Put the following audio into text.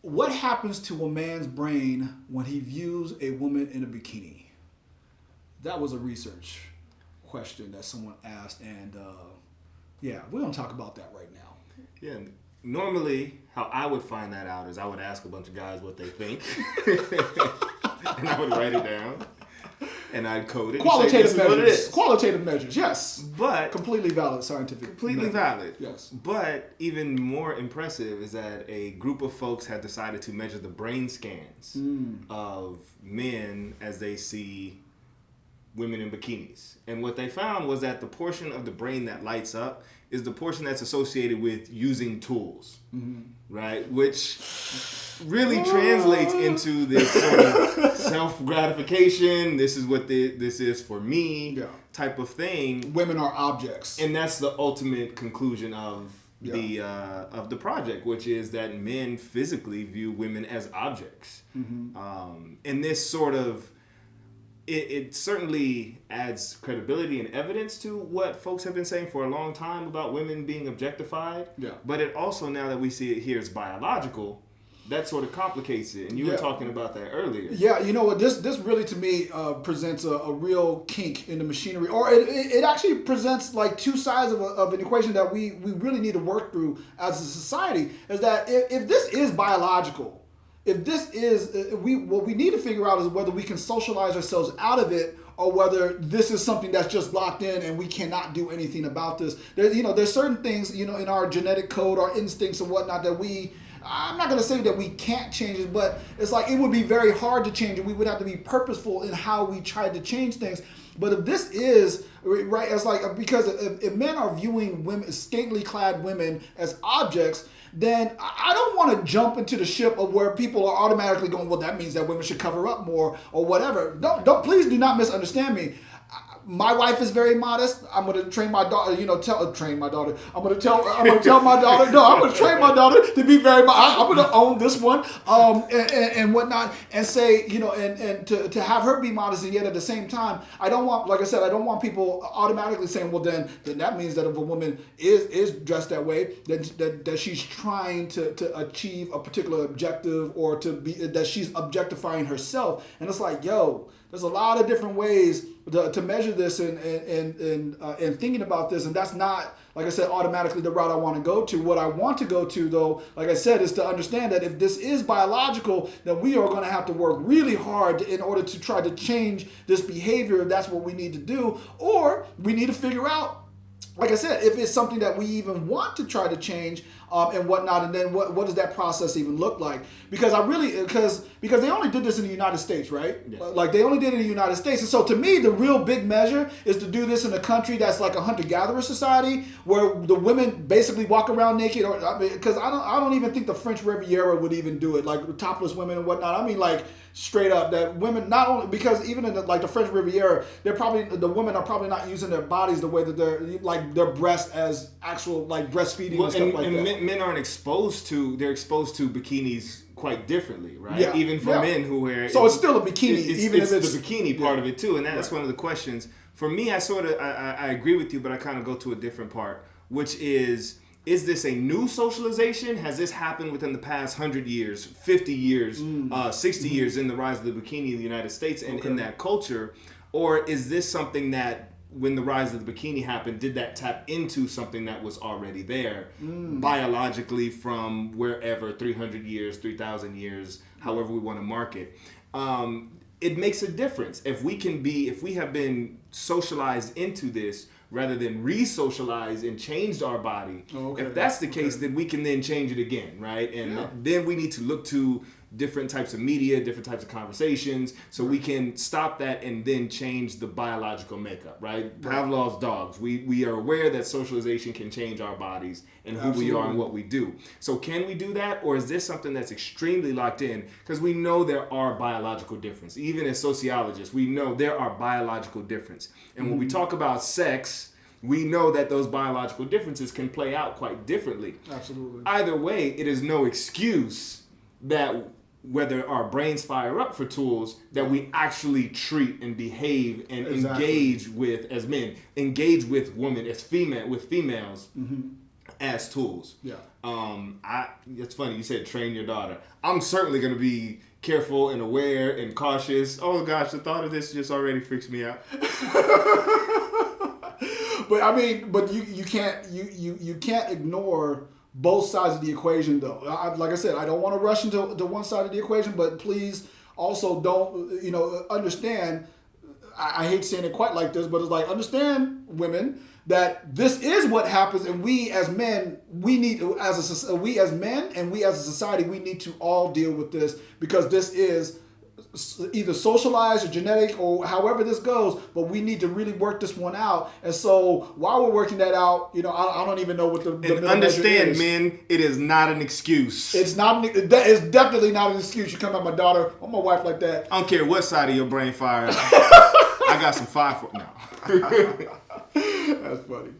What happens to a man's brain when he views a woman in a bikini? That was a research question that someone asked, and yeah, we're gonna talk about that right now. Yeah. Normally, how I would find that out is I would ask a bunch of guys what they think, and I would write it down, and I'd code it. Qualitative and say, this is what it measures. is. Qualitative measures. Yes. But Completely valid scientific. completely method. valid. Yes. But even more impressive is that a group of folks had decided to measure the brain scans of men as they see women in bikinis. And what they found was that the portion of the brain that lights up is the portion that's associated with using tools, right? Which really translates into this sort of self-gratification. This is what this is for me type of thing. Women are objects. And that's the ultimate conclusion of Yeah. the project, which is that men physically view women as objects. And this sort of it certainly adds credibility and evidence to what folks have been saying for a long time about women being objectified. Yeah. But it also, now that we see it here as biological, that sort of complicates it. And you were talking about that earlier. Yeah, you know what? This really to me presents a real kink in the machinery, or it actually presents like two sides of an equation that we really need to work through as a society. Is that if this is biological, if this is what we need to figure out is whether we can socialize ourselves out of it, or whether this is something that's just locked in and we cannot do anything about this. There's certain things in our genetic code, our instincts and whatnot that I'm not going to say that we can't change it, but it's like it would be very hard to change it. We would have to be purposeful in how we try to change things. But if this is right, it's like, because if men are viewing women, scantily clad women, as objects, then I don't want to jump into the ship of where people are automatically going, well, that means that women should cover up more or whatever. Please do not misunderstand me. My wife is very modest. I'm going to train my daughter, train my daughter. I'm going to tell my daughter, no, I'm going to train my daughter to be very modest. I'm going to own this one, and whatnot, and say, and to have her be modest, and yet at the same time, I don't want, like I said, I don't want people automatically saying, well, then that means that if a woman is dressed that way, that she's trying to achieve a particular objective, or that she's objectifying herself. And it's like, yo, there's a lot of different ways to measure this and thinking about this, and that's not, like I said, automatically the route I want to go to. What I want to go to, though, like I said, is to understand that if this is biological, then we are going to have to work really hard in order to try to change this behavior, if that's what we need to do, or we need to figure out, like I said, if it's something that we even want to try to change and whatnot, and then what does that process even look like? Because because they only did this in the United States, right? Yeah. Like they only did it in the United States. And so to me, the real big measure is to do this in a country that's like a hunter-gatherer society, where the women basically walk around naked, or because I don't even think the French Riviera would even do it, like topless women and whatnot. I mean, like straight up, that women, not only because even in the French Riviera, the women are probably not using their bodies the way that their breasts as actual like breastfeeding and stuff like that. Men aren't exposed to bikinis quite differently, right? Yeah. Even for men who wear so it's still a bikini, even if it's the bikini part of it too, and that's one of the questions. For me, I agree with you, but I kind of go to a different part, which is this a new socialization? Has this happened within the past 100 years, 50 years, 60 years in the rise of the bikini in the United States and in that culture? Or is this something that, when the rise of the bikini happened, did that tap into something that was already there biologically from wherever, 300 years, 3,000 years, however we want to mark it? It makes a difference if we have been socialized into this rather than re-socialize and changed our body. If that's the case, then we can then change it again, right? And then we need to look to different types of media, different types of conversations, so we can stop that and then change the biological makeup, right? Pavlov's dogs. We are aware that socialization can change our bodies and who we are and what we do. So can we do that, or is this something that's extremely locked in? Because we know there are biological differences. Even as sociologists, we know there are biological differences. And when we talk about sex, we know that those biological differences can play out quite differently. Absolutely. Either way, it is no excuse that whether our brains fire up for tools that we actually treat and behave and engage with as men, engage with women as females as tools. Yeah. It's funny you said train your daughter. I'm certainly going to be careful and aware and cautious. Oh gosh, the thought of this just already freaks me out. But I mean, but you can't ignore both sides of the equation, though. Like I said, I don't want to rush into one side of the equation, but please also don't, understand. I hate saying it quite like this, but it's like, understand, women, that this is what happens, and we as men, we as men and we as a society, we need to all deal with this, because this is either socialized or genetic or however this goes, but we need to really work this one out. And so while we're working that out, I don't even know what the and understand, men, it is not an excuse. It's definitely not an excuse. You come at my daughter or my wife like that. I don't care what side of your brain fire. I got some fire for now. That's funny.